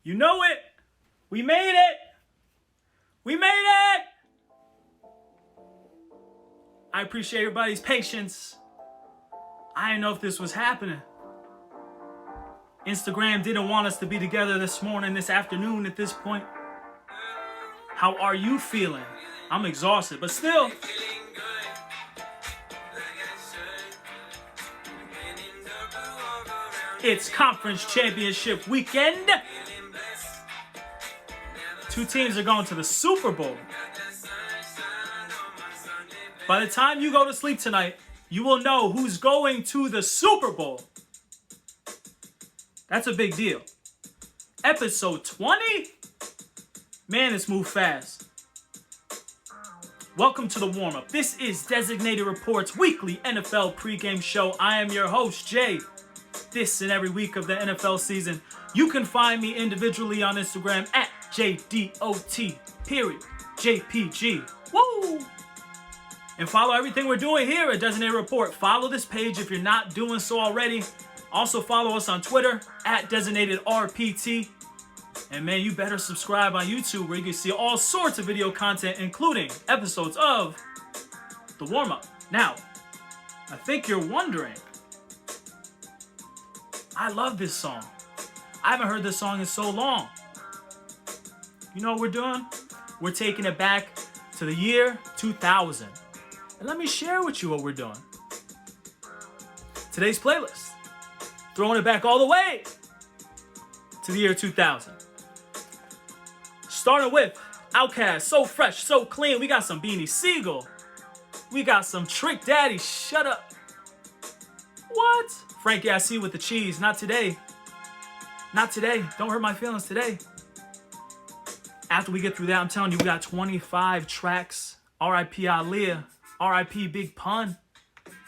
You know it. We made it. We made it. I appreciate everybody's patience. I didn't know if this was happening. Instagram didn't want us to be together this morning, this afternoon at this point. How are you feeling? I'm exhausted, but still. It's conference championship weekend. Two teams are going to the Super Bowl. By the time you go to sleep tonight, you will know who's going to the Super Bowl. That's a big deal. Episode 20? Man, it's moved fast. Welcome to the warm-up. This is Designated Report's weekly NFL pregame show. I am your host, Jay. This and every week of the NFL season, you can find me individually on Instagram at JDOT_JPG. Woo! And follow everything we're doing here at Designated Report. Follow this page if you're not doing so already. Also follow us on Twitter at DesignatedRPT. And man, you better subscribe on YouTube where you can see all sorts of video content, including episodes of The Warm-Up. Now, I think you're wondering, I love this song. I haven't heard this song in so long. You know what we're doing? We're taking it back to the year 2000. And let me share with you what we're doing. Today's playlist. Throwing it back all the way to the year 2000. Starting with Outkast, So Fresh, So Clean. We got some Beanie Siegel. We got some Trick Daddy, Shut Up. What? Frankie I See with the Cheese. Not today. Not today. Don't hurt my feelings today. After we get through that, I'm telling you, we got 25 tracks. R.I.P. Aaliyah. R.I.P. Big Pun.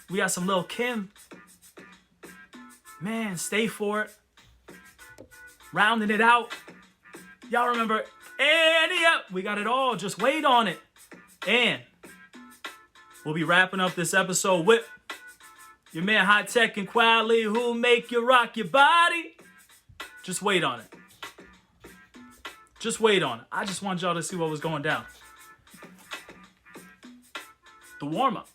We got some Lil' Kim. Man, Stay For It. Rounding it out. Y'all remember Annie Up. We got it all. Just wait on it. And we'll be wrapping up this episode with your man High Tech and Quality, who'll make you rock your body. Just wait on it. Just wait on it. I just want y'all to see what was going down. The warm-up.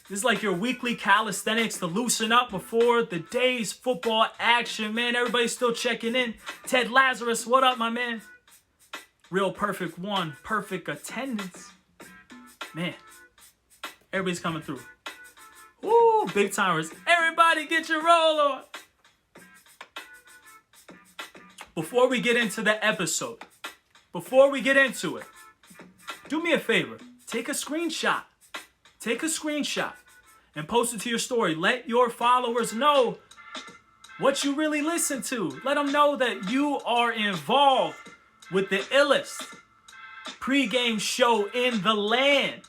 This is like your weekly calisthenics to loosen up before the day's football action, man. Everybody's still checking in. Ted Lazarus, what up, my man? Real perfect one. Perfect attendance. Man, everybody's coming through. Woo, big timers. Everybody get your roll on. Before we get into the episode, before we get into it, do me a favor. Take a screenshot. Take a screenshot and post it to your story. Let your followers know what you really listen to. Let them know that you are involved with the illest pregame show in the land.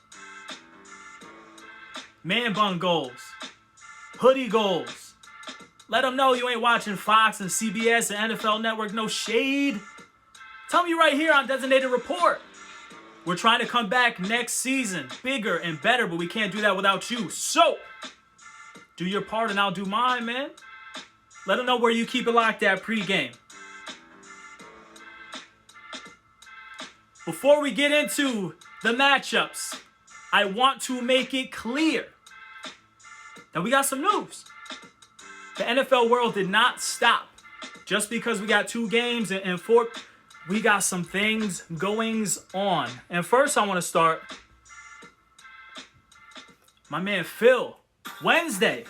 Man bun goals. Hoodie goals. Let them know you ain't watching Fox and CBS and NFL Network. No shade. Tell me right here on Designated Report. We're trying to come back next season, bigger and better, but we can't do that without you. So, do your part and I'll do mine, man. Let them know where you keep it locked at pregame. Before we get into the matchups, I want to make it clear that we got some news. The NFL world did not stop just because we got 2 games and 4. We got some things goings on. And first I want to start my man Phil. Wednesday,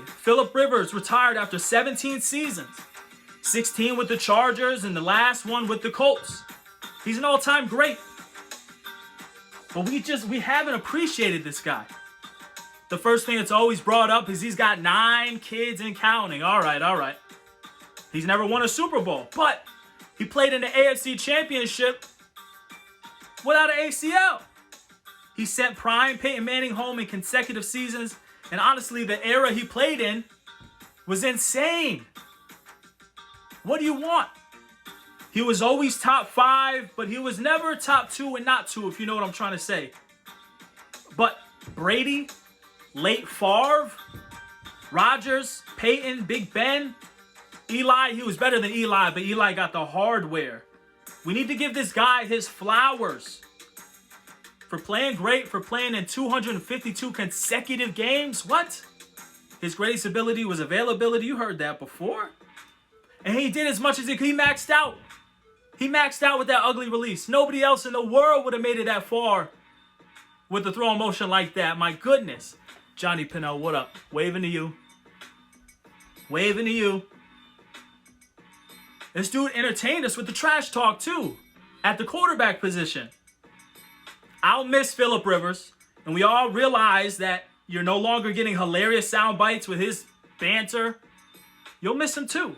Phillip Rivers retired after 17 seasons. 16 with the Chargers and the last one with the Colts. He's an all-time great. But we haven't appreciated this guy. The first thing that's always brought up is he's got 9 kids and counting. All right. He's never won a Super Bowl, but he played in the AFC Championship without an ACL. He sent prime Peyton Manning home in consecutive seasons, and honestly, the era he played in was insane. What do you want? He was always top 5, but he was never top 2 and not 2, if you know what I'm trying to say. But Brady, late Favre, Rodgers, Peyton, Big Ben, Eli, he was better than Eli, but Eli got the hardware. We need to give this guy his flowers. For playing great, for playing in 252 consecutive games. What? His greatest ability was availability. You heard that before. And he did as much as he could. He maxed out. He maxed out with that ugly release. Nobody else in the world would have made it that far with the throwing motion like that. My goodness. Johnny Pinnell, what up? Waving to you. Waving to you. This dude entertained us with the trash talk too. At the quarterback position. I'll miss Phillip Rivers. And we all realize that you're no longer getting hilarious sound bites with his banter. You'll miss him too.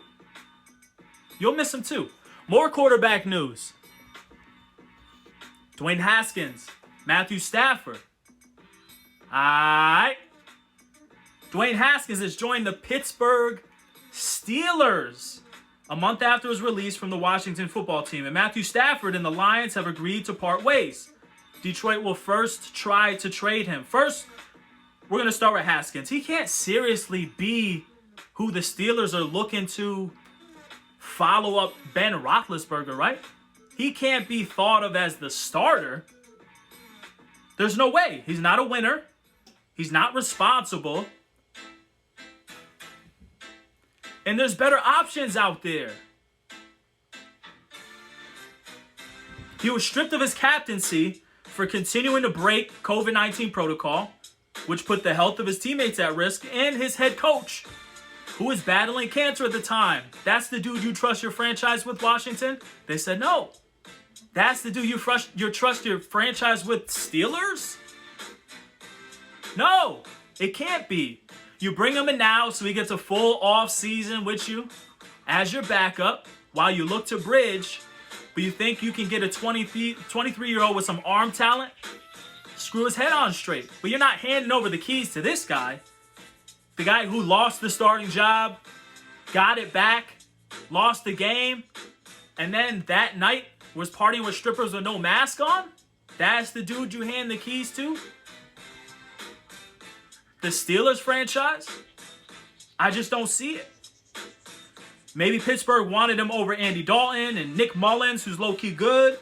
You'll miss him too. More quarterback news. Dwayne Haskins. Matthew Stafford. Alright. Dwayne Haskins has joined the Pittsburgh Steelers a month after his release from the Washington football team. And Matthew Stafford and the Lions have agreed to part ways. Detroit will first try to trade him. First, we're going to start with Haskins. He can't seriously be who the Steelers are looking to follow up Ben Roethlisberger, right? He can't be thought of as the starter. There's no way. He's not a winner. He's not responsible. And there's better options out there. He was stripped of his captaincy for continuing to break COVID-19 protocol, which put the health of his teammates at risk, and his head coach, who was battling cancer at the time. That's the dude you trust your franchise with, Washington? They said no. That's the dude you trust your franchise with, Steelers? No, it can't be. You bring him in now so he gets a full off season with you as your backup while you look to bridge, but you think you can get a 23-year-old with some arm talent? Screw his head on straight. But you're not handing over the keys to this guy. The guy who lost the starting job, got it back, lost the game, and then that night was partying with strippers with no mask on? That's the dude you hand the keys to? The Steelers franchise? I just don't see it. Maybe Pittsburgh wanted him over Andy Dalton and Nick Mullins, who's low-key good,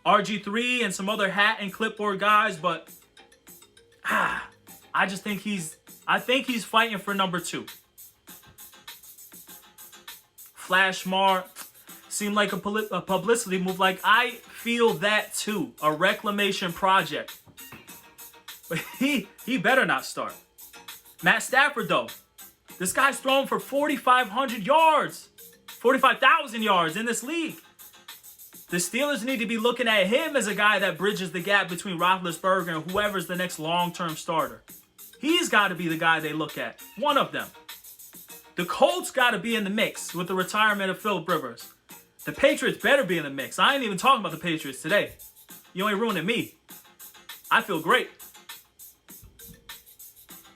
RG3 and some other hat and clipboard guys, but I think he's fighting for number 2. Flash Mar seemed like a publicity move. Like, I feel that too. A reclamation project. But he better not start. Matt Stafford, though. This guy's thrown for 4,500 yards. 45,000 yards in this league. The Steelers need to be looking at him as a guy that bridges the gap between Roethlisberger and whoever's the next long-term starter. He's got to be the guy they look at. One of them. The Colts got to be in the mix with the retirement of Phillip Rivers. The Patriots better be in the mix. I ain't even talking about the Patriots today. You ain't ruining me. I feel great.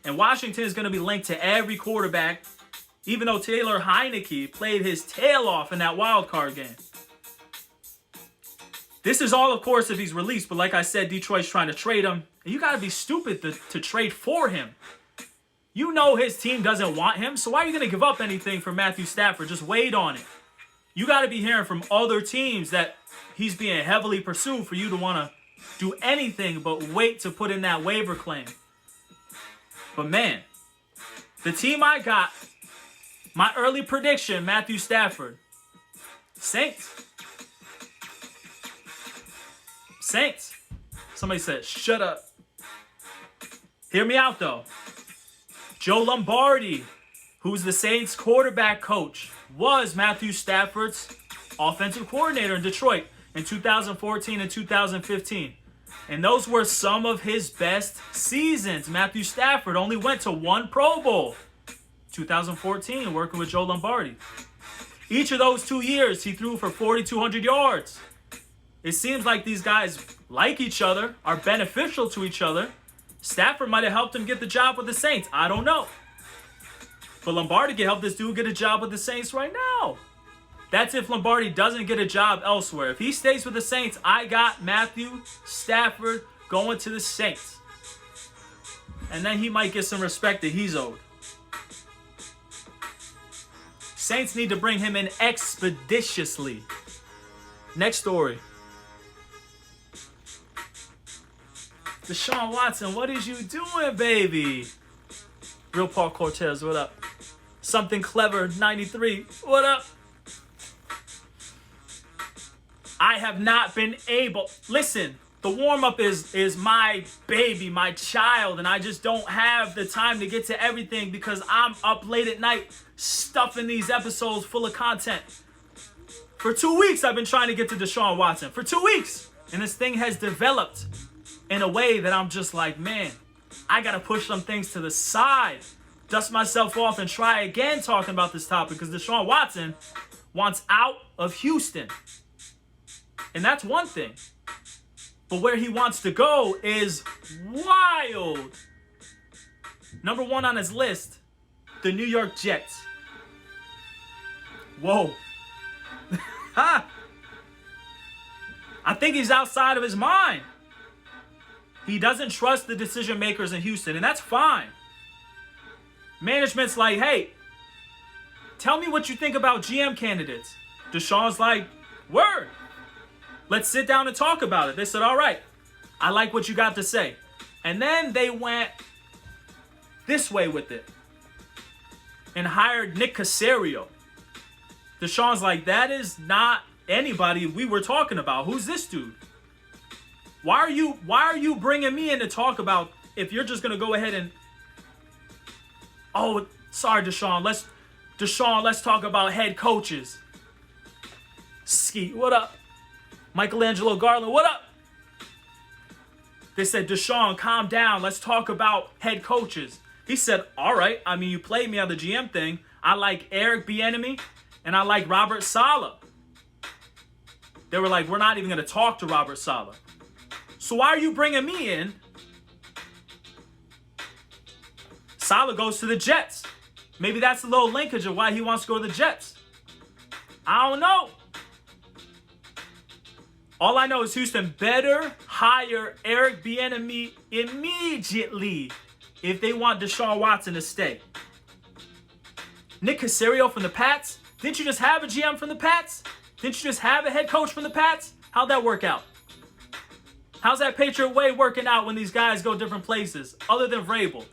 And Washington is going to be linked to every quarterback, even though Taylor Heineke played his tail off in that wild card game. This is all, of course, if he's released. But like I said, Detroit's trying to trade him. And you got to be stupid to trade for him. You know his team doesn't want him. So why are you going to give up anything for Matthew Stafford? Just wait on it. You got to be hearing from other teams that he's being heavily pursued for you to want to do anything but wait to put in that waiver claim. But man, the team I got, my early prediction, Matthew Stafford, Saints. Saints. Somebody said, shut up. Hear me out, though. Joe Lombardi, who's the Saints quarterback coach, was Matthew Stafford's offensive coordinator in Detroit in 2014 and 2015. And those were some of his best seasons. Matthew Stafford only went to 1 Pro Bowl. 2014, working with Joe Lombardi. Each of those 2 years, he threw for 4,200 yards. It seems like these guys like each other, are beneficial to each other. Stafford might have helped him get the job with the Saints. I don't know. But Lombardi can help this dude get a job with the Saints right now. That's if Lombardi doesn't get a job elsewhere. If he stays with the Saints, I got Matthew Stafford going to the Saints. And then he might get some respect that he's owed. Saints need to bring him in expeditiously. Next story. Deshaun Watson, what is you doing, baby? Real Paul Cortez, what up? Something Clever 93, what up? I have not been able. Listen, the warm-up is my baby, my child, and I just don't have the time to get to everything because I'm up late at night stuffing these episodes full of content. For 2 weeks, I've been trying to get to Deshaun Watson. For 2 weeks. And this thing has developed in a way that I'm just like, man, I got to push some things to the side, dust myself off, and try again talking about this topic because Deshaun Watson wants out of Houston. And that's one thing. But where he wants to go is wild. Number one on his list, the New York Jets. Whoa. I think he's outside of his mind. He doesn't trust the decision makers in Houston, and that's fine. Management's like, hey, tell me what you think about GM candidates. Deshaun's like, word. Let's sit down and talk about it. They said, all right, I like what you got to say. And then they went this way with it and hired Nick Caserio. Deshaun's like, that is not anybody we were talking about. Who's this dude? Why are you bringing me in to talk about if you're just going to go ahead and... Oh, sorry, Deshaun. Let's talk about head coaches. Skeet, what up? Michelangelo Garland, what up? They said, Deshaun, calm down. Let's talk about head coaches. He said, all right. I mean, you played me on the GM thing. I like Eric Bieniemy and I like Robert Saleh. They were like, we're not even going to talk to Robert Saleh. So why are you bringing me in? Saleh goes to the Jets. Maybe that's a little linkage of why he wants to go to the Jets. I don't know. All I know is Houston better hire Eric Bieniemy immediately if they want Deshaun Watson to stay. Nick Caserio from the Pats? Didn't you just have a GM from the Pats? Didn't you just have a head coach from the Pats? How'd that work out? How's that Patriot way working out when these guys go different places? Other than Vrabel.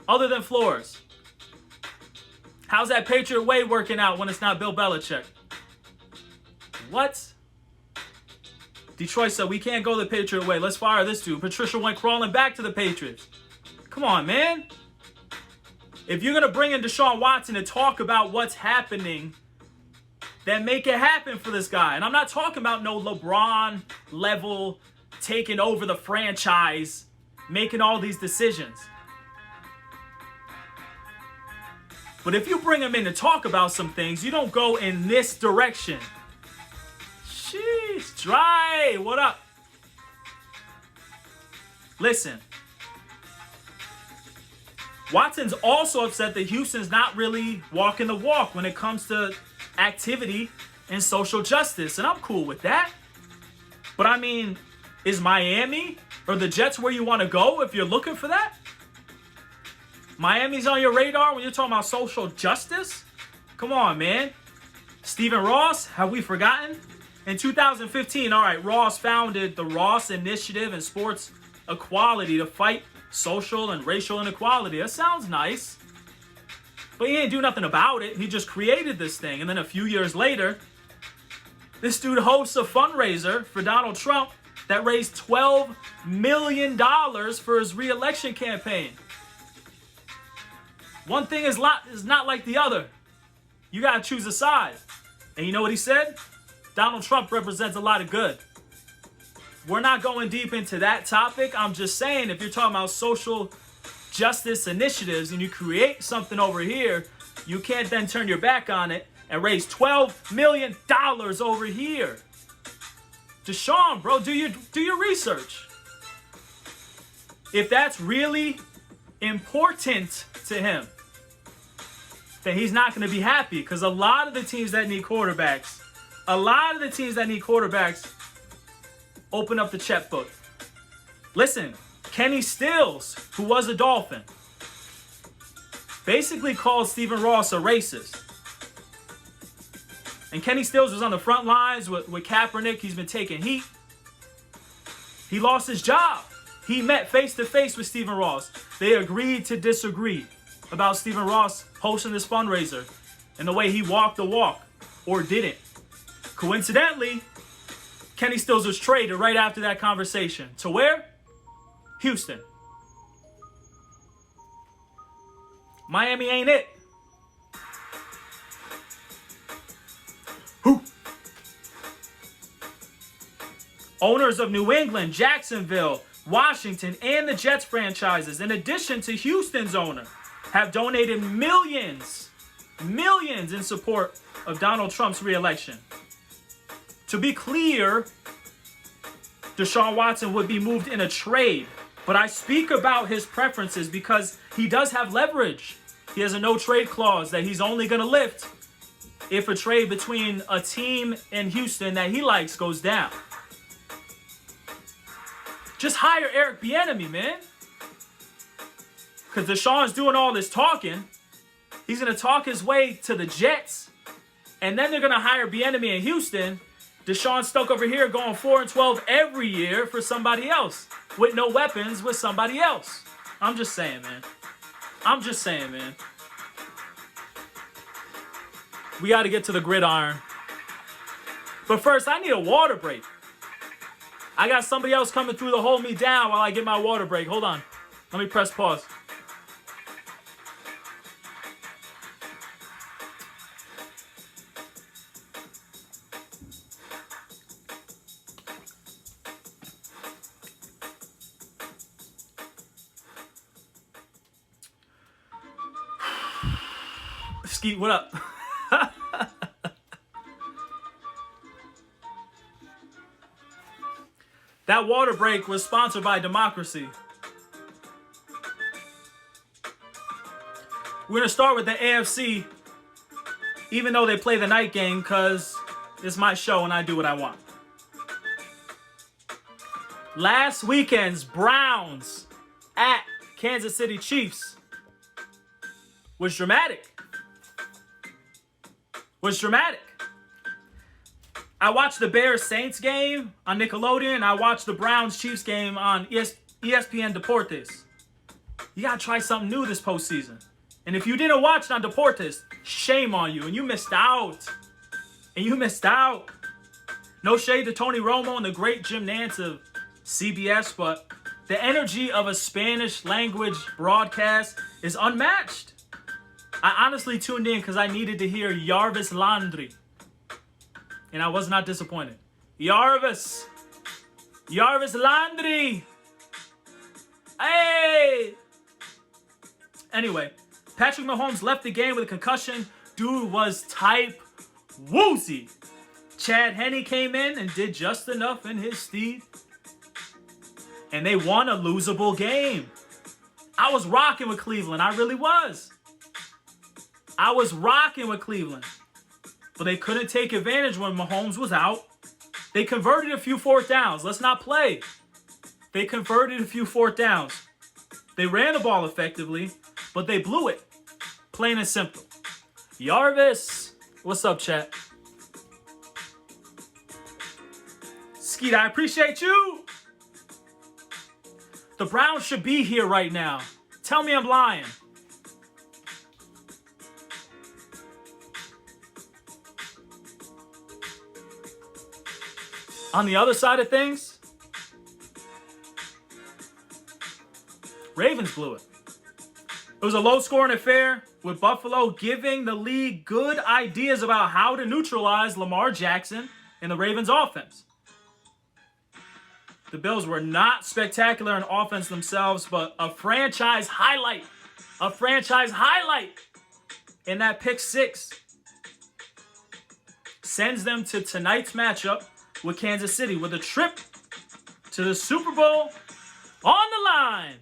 Other than Flores. How's that Patriot way working out when it's not Bill Belichick? What? Detroit said, we can't go the Patriot way. Let's fire this dude. Patricia went crawling back to the Patriots. Come on, man. If you're going to bring in Deshaun Watson to talk about what's happening, then make it happen for this guy. And I'm not talking about no LeBron level taking over the franchise, making all these decisions. But if you bring him in to talk about some things, you don't go in this direction. Jeez, Dry, what up? Listen, Watson's also upset that Houston's not really walking the walk when it comes to activity and social justice, and I'm cool with that. But I mean, is Miami or the Jets where you want to go if you're looking for that? Miami's on your radar when you're talking about social justice? Come on, man. Stephen Ross, have we forgotten? In 2015, all right, Ross founded the Ross Initiative and Sports Equality to fight social and racial inequality. That sounds nice. But he ain't do nothing about it. He just created this thing. And then a few years later, this dude hosts a fundraiser for Donald Trump that raised $12 million for his re-election campaign. One thing is not like the other. You got to choose a side. And you know what he said? Donald Trump represents a lot of good. We're not going deep into that topic. I'm just saying, if you're talking about social justice initiatives and you create something over here, you can't then turn your back on it and raise $12 million over here. Deshaun, bro, do your research. If that's really important to him, then he's not going to be happy, because a lot of the teams that need quarterbacks, open up the checkbook. Listen, Kenny Stills, who was a Dolphin, basically called Stephen Ross a racist. And Kenny Stills was on the front lines with Kaepernick. He's been taking heat. He lost his job. He met face-to-face with Stephen Ross. They agreed to disagree about Stephen Ross hosting this fundraiser and the way he walked the walk, or didn't. Coincidentally, Kenny Stills was traded right after that conversation. To where? Houston. Miami ain't it. Who? Owners of New England, Jacksonville, Washington, and the Jets franchises, in addition to Houston's owner, have donated millions in support of Donald Trump's re-election. To be clear, Deshaun Watson would be moved in a trade, but I speak about his preferences because he does have leverage. He has a no-trade clause that he's only going to lift if a trade between a team in Houston that he likes goes down. Just hire Eric Bieniemy, man. Because Deshaun's doing all this talking. He's going to talk his way to the Jets. And then they're going to hire Bieniemy in Houston. Deshaun's stuck over here going 4-12 every year for somebody else. With no weapons with somebody else. I'm just saying, man. We got to get to the gridiron. But first, I need a water break. I got somebody else coming through to hold me down while I get my water break. Hold on. Let me press pause. Skeet, what up? That water break was sponsored by Democracy. We're going to start with the AFC, even though they play the night game, because it's my show and I do what I want. Last weekend's Browns at Kansas City Chiefs was dramatic. I watched the Bears-Saints game on Nickelodeon. I watched the Browns-Chiefs game on ESPN Deportes. You got to try something new this postseason. And if you didn't watch it on Deportes, shame on you. And you missed out. No shade to Tony Romo and the great Jim Nantz of CBS, but the energy of a Spanish language broadcast is unmatched. I honestly tuned in because I needed to hear Jarvis Landry. And I was not disappointed. Jarvis Landry. Hey! Anyway, Patrick Mahomes left the game with a concussion. Dude was type woozy. Chad Henne came in and did just enough in his steed. And they won a losable game. I was rocking with Cleveland. I really was. But they couldn't take advantage when Mahomes was out. They converted a few fourth downs. Let's not play. They converted a few fourth downs. They ran the ball effectively, but they blew it. Plain and simple. Jarvis. What's up, chat? Skeet, I appreciate you. The Browns should be here right now. Tell me I'm lying. On the other side of things, Ravens blew it. It was a low-scoring affair with Buffalo giving the league good ideas about how to neutralize Lamar Jackson and the Ravens' offense. The Bills were not spectacular in offense themselves, but a franchise highlight in that pick six sends them to tonight's matchup with Kansas City with a trip to the Super Bowl on the line.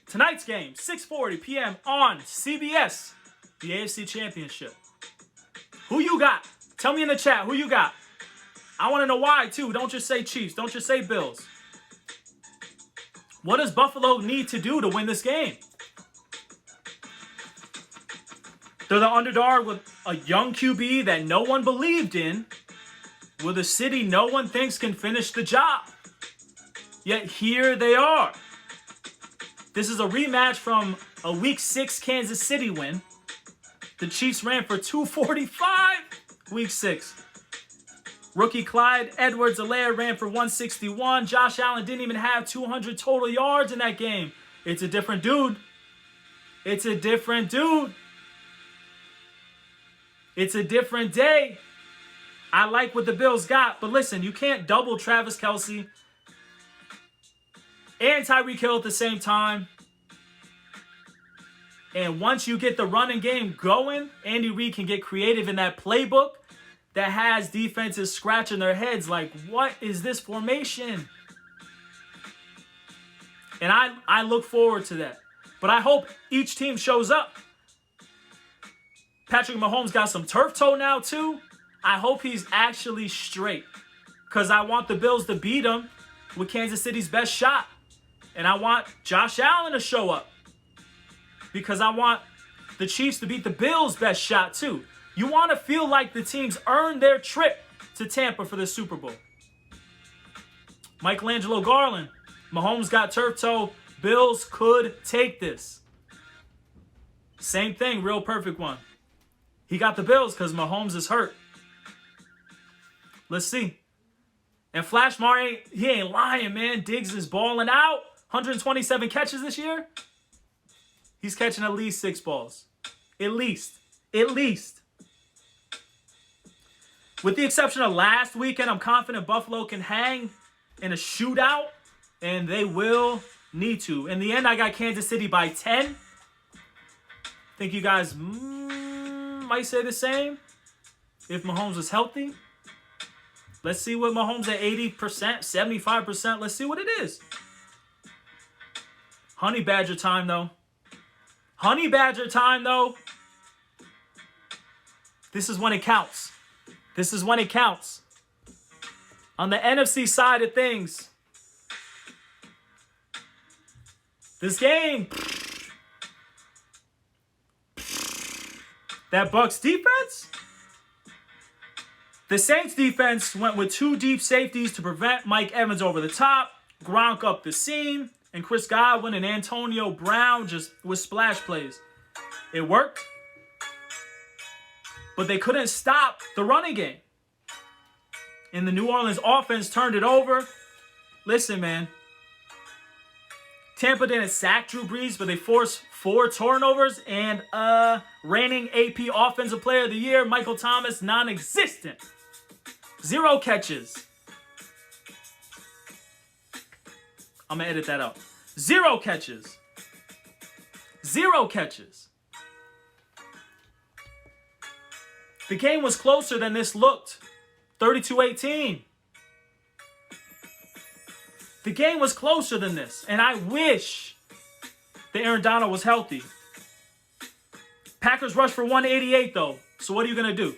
Tonight's game, 6:40 p.m. on CBS, the AFC Championship. Who you got? Tell me in the chat who you got. I want to know why, too. Don't just say Chiefs. Don't just say Bills. What does Buffalo need to do to win this game? They're the underdog with a young QB that no one believed in with a city no one thinks can finish the job. Yet here they are. This is a rematch from a Week 6 Kansas City win. The Chiefs ran for 245 Week 6. Rookie Clyde Edwards-Helaire ran for 161. Josh Allen didn't even have 200 total yards in that game. It's a different dude. It's a different dude. It's a different day. I like what the Bills got, but listen, you can't double Travis Kelce and Tyreek Hill at the same time. And once you get the running game going, Andy Reid can get creative in that playbook that has defenses scratching their heads like, what is this formation? And I look forward to that. But I hope each team shows up. Patrick Mahomes got some turf toe now too. I hope he's actually straight, because I want the Bills to beat him with Kansas City's best shot. And I want Josh Allen to show up, because I want the Chiefs to beat the Bills' best shot too. You want to feel like the teams earned their trip to Tampa for the Super Bowl. Michelangelo Garland, Mahomes got turf toe. Bills could take this. Same thing, real perfect one. He got the Bills because Mahomes is hurt. Let's see. And Flash Mar, he ain't lying, man. Diggs is balling out. 127 catches this year. He's catching at least 6 balls. At least. With the exception of last weekend, I'm confident Buffalo can hang in a shootout, and they will need to. In the end, I got Kansas City by 10. Think you guys might say the same if Mahomes was healthy. Let's see what Mahomes at 80%, 75%. Let's see what it is. Honey Badger time, though. Honey Badger time, though. This is when it counts. This is when it counts. On the NFC side of things, this game, that Bucs defense, the Saints defense went with 2 deep safeties to prevent Mike Evans over the top, Gronk up the seam, and Chris Godwin and Antonio Brown just with splash plays. It worked, but they couldn't stop the running game. And the New Orleans offense turned it over. Listen, man. Tampa didn't sack Drew Brees, but they forced 4 turnovers. And reigning AP Offensive Player of the Year, Michael Thomas, non-existent. 0 catches. I'm going to edit that out. 0 catches. 0 catches. The game was closer than this looked. 32-18. The game was closer than this. And I wish that Aaron Donald was healthy. Packers rushed for 188, though. So what are you going to do?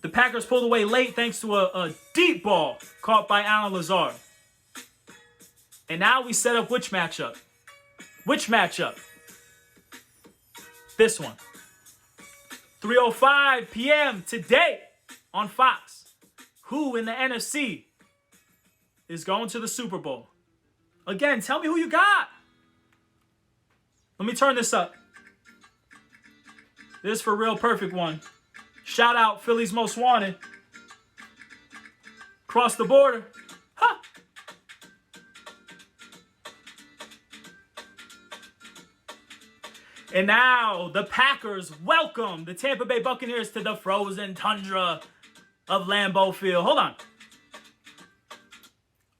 The Packers pulled away late thanks to a deep ball caught by Alan Lazard. And now we set up which matchup? Which matchup? This one. 3:05 p.m. today on Fox. Who in the NFC is going to the Super Bowl? Again, tell me who you got. Let me turn this up. This is for real perfect one. Shout out Philly's Most Wanted. Cross the border. Ha! And now the Packers welcome the Tampa Bay Buccaneers to the frozen tundra of Lambeau Field. Hold on.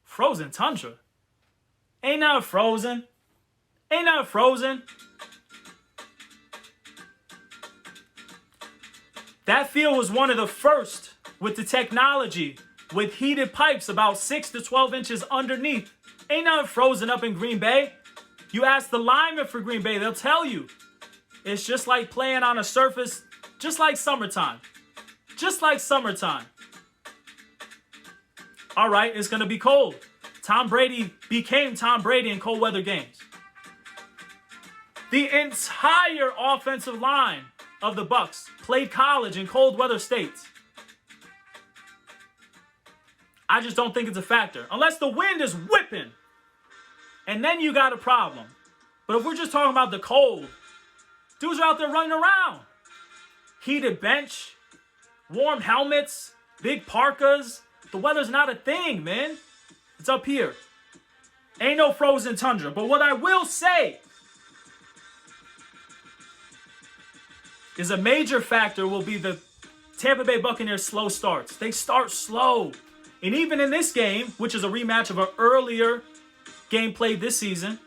Frozen tundra? Ain't nothing frozen. Ain't nothing frozen. That field was one of the first with the technology, with heated pipes about 6 to 12 inches underneath. Ain't nothing frozen up in Green Bay. You ask the linemen for Green Bay, they'll tell you. It's just like playing on a surface, just like summertime. Just like summertime. All right, it's going to be cold. Tom Brady became Tom Brady in cold weather games. The entire offensive line of the Bucks played college in cold weather states. I just don't think it's a factor. Unless the wind is whipping. And then you got a problem. But if we're just talking about the cold, dudes are out there running around. Heated bench, warm helmets, big parkas. The weather's not a thing, man. It's up here. Ain't no frozen tundra. But what I will say is a major factor will be the Tampa Bay Buccaneers' slow starts. They start slow. And even in this game, which is a rematch of an earlier game played this season,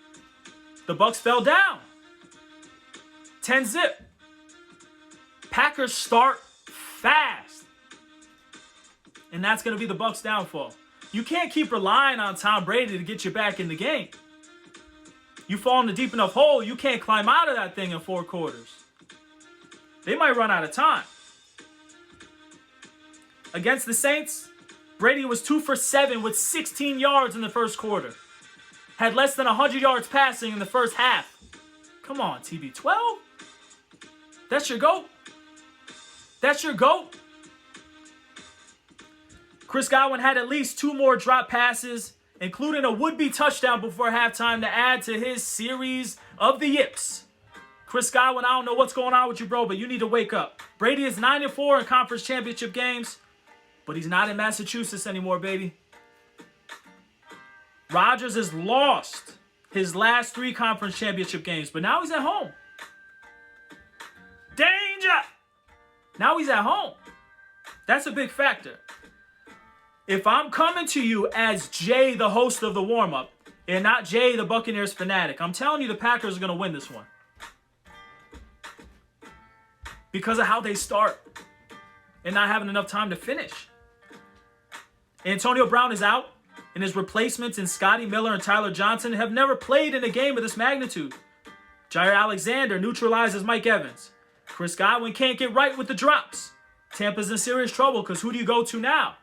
the Bucks fell down. 10-0. Packers start fast. And that's going to be the Bucks' downfall. You can't keep relying on Tom Brady to get you back in the game. You fall in a deep enough hole, you can't climb out of that thing in 4 quarters. They might run out of time. Against the Saints, Brady was 2 for 7 with 16 yards in the first quarter. Had less than 100 yards passing in the first half. Come on, TB12. That's your GOAT. That's your GOAT. Chris Godwin had at least 2 more drop passes, including a would-be touchdown before halftime to add to his series of the yips. Chris Godwin, I don't know what's going on with you, bro, but you need to wake up. Brady is 9-4 in conference championship games, but he's not in Massachusetts anymore, baby. Rodgers has lost his last 3 conference championship games, but now he's at home. Danger! Now he's at home. That's a big factor. If I'm coming to you as Jay, the host of the warm-up, and not Jay, the Buccaneers fanatic, I'm telling you the Packers are going to win this one. Because of how they start and not having enough time to finish. Antonio Brown is out, and his replacements in Scotty Miller and Tyler Johnson have never played in a game of this magnitude. Jair Alexander neutralizes Mike Evans. Chris Godwin can't get right with the drops. Tampa's in serious trouble because who do you go to now?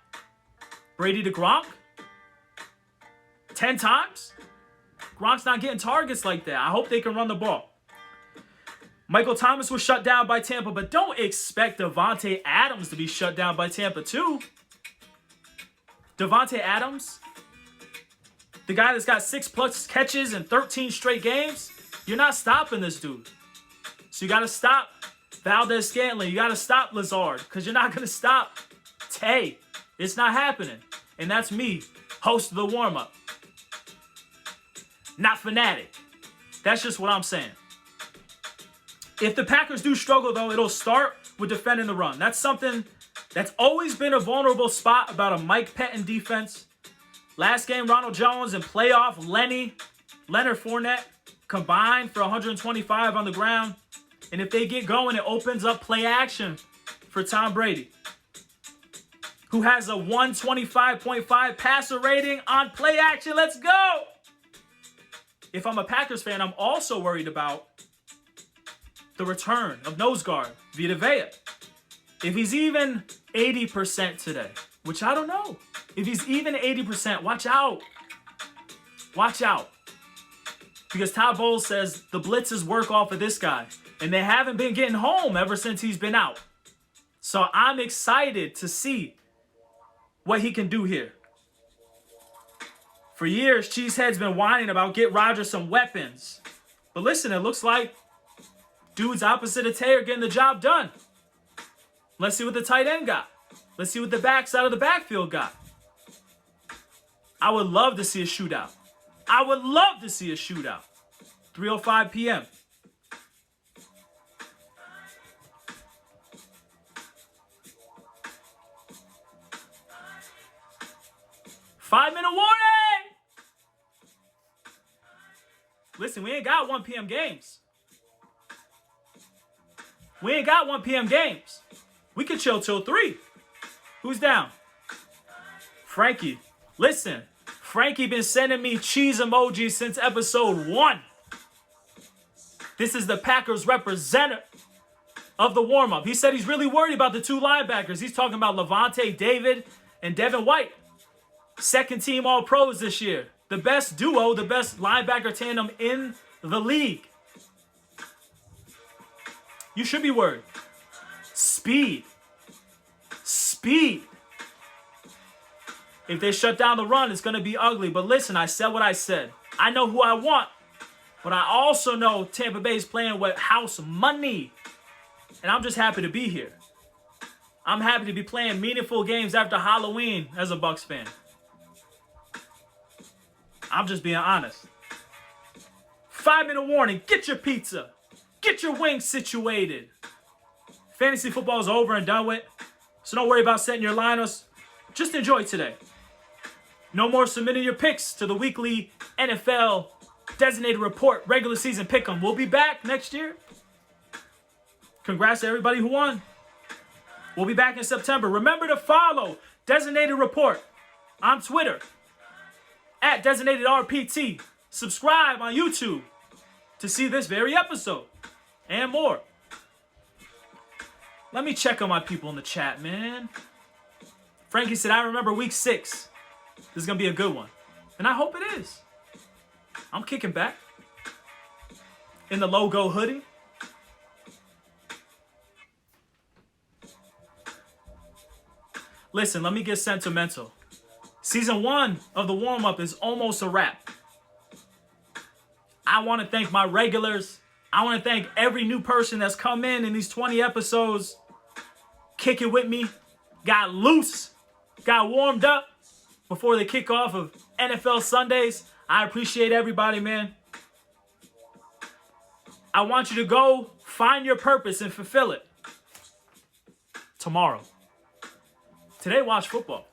Brady to Gronk? 10 times? Gronk's not getting targets like that. I hope they can run the ball. Michael Thomas was shut down by Tampa, but don't expect Davante Adams to be shut down by Tampa too. Davante Adams, the guy that's got 6+ catches in 13 straight games, you're not stopping this dude. So you got to stop Valdez-Scantling. You got to stop Lazard because you're not going to stop Tay. It's not happening. And that's me, host of the warm-up. Not fanatic. That's just what I'm saying. If the Packers do struggle, though, it'll start with defending the run. That's something that's always been a vulnerable spot about a Mike Pettin defense. Last game, Ronald Jones and playoff Leonard Fournette combined for 125 on the ground. And if they get going, it opens up play action for Tom Brady, who has a 125.5 passer rating on play action. Let's go! If I'm a Packers fan, I'm also worried about the return of nose guard Vita Vea. If he's even 80% today, which I don't know. If he's even 80%, watch out. Watch out. Because Todd Bowles says the blitzes work off of this guy. And they haven't been getting home ever since he's been out. So I'm excited to see what he can do here. For years, Cheesehead's been whining about get Rodgers some weapons. But listen, it looks like dudes opposite of Tay are getting the job done. Let's see what the tight end got. Let's see what the backside of the backfield got. I would love to see a shootout. I would love to see a shootout. 3:05 p.m. Five-minute warning! Listen, we ain't got 1 p.m. games. We ain't got 1 p.m. games. We can chill till 3. Who's down? Frankie. Listen, Frankie been sending me cheese emojis since episode 1. This is the Packers representative of the warm-up. He said he's really worried about the 2 linebackers. He's talking about Levante David and Devin White. Second team All-Pros this year. The best duo, the best linebacker tandem in the league. You should be worried. speed. Speed. If they shut down the run, it's going to be ugly. But listen, I said what I said. I know who I want. But I also know Tampa Bay is playing with house money. And I'm just happy to be here. I'm happy to be playing meaningful games after Halloween as a Bucs fan. I'm just being honest. 5-minute warning. Get your pizza. Get your wings situated. Fantasy football is over and done with. So don't worry about setting your lineups. Just enjoy today. No more submitting your picks to the weekly NFL Designated Report regular season pick'em. We'll be back next year. Congrats to everybody who won. We'll be back in September. Remember to follow Designated Report on Twitter at Designated RPT. Subscribe on YouTube to see this very episode and more. Let me check on my people in the chat, man. Frankie said, I remember week 6. This is going to be a good one. And I hope it is. I'm kicking back in the logo hoodie. Listen, let me get sentimental. Season 1 of the warm-up is almost a wrap. I want to thank my regulars. I want to thank every new person that's come in these 20 episodes. Kick it with me. Got loose. Got warmed up before the kickoff of NFL Sundays. I appreciate everybody, man. I want you to go find your purpose and fulfill it tomorrow. Today, watch football.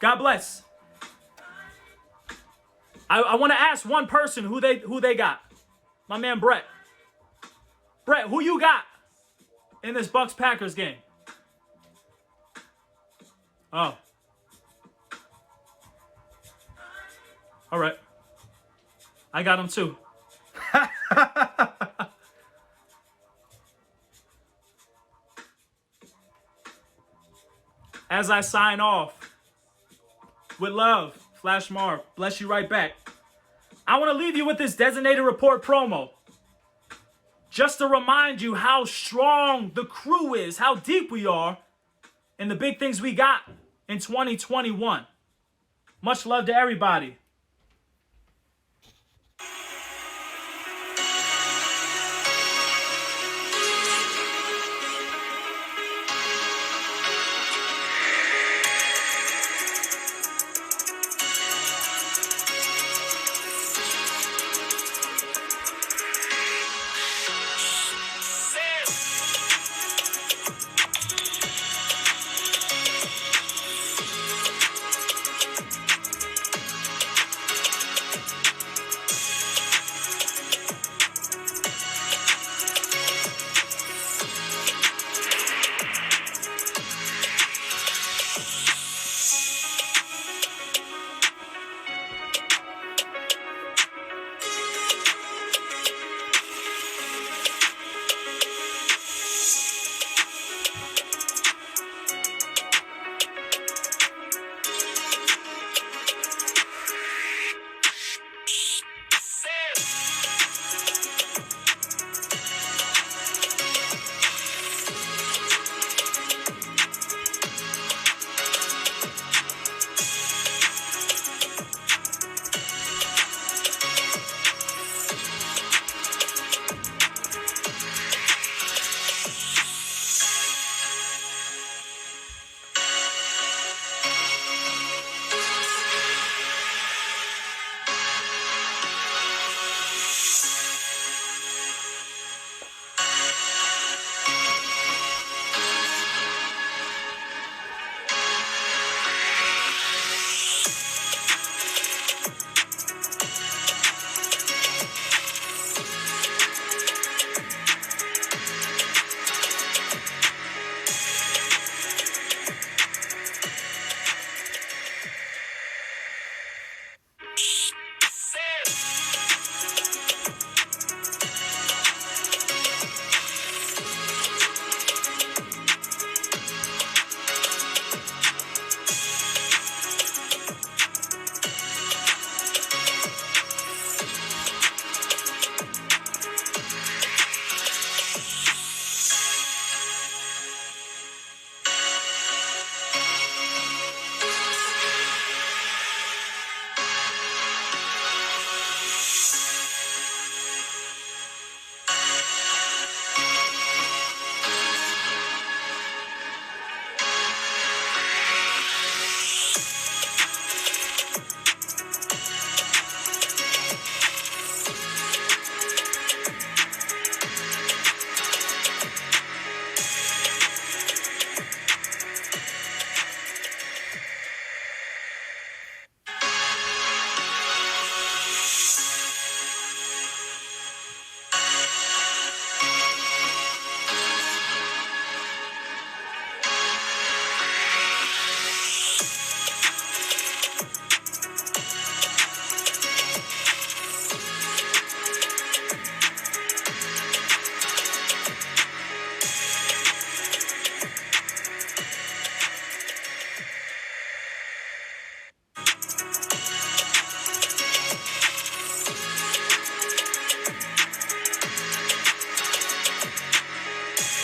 God bless. I want to ask one person who they got. My man Brett. Brett, who you got in this Bucs-Packers game? Oh. All right. I got him too. As I sign off, with love, Flash Marv, bless you right back. I want to leave you with this Designated Report promo. Just to remind you how strong the crew is, how deep we are, and the big things we got in 2021. Much love to everybody.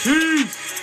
Peace.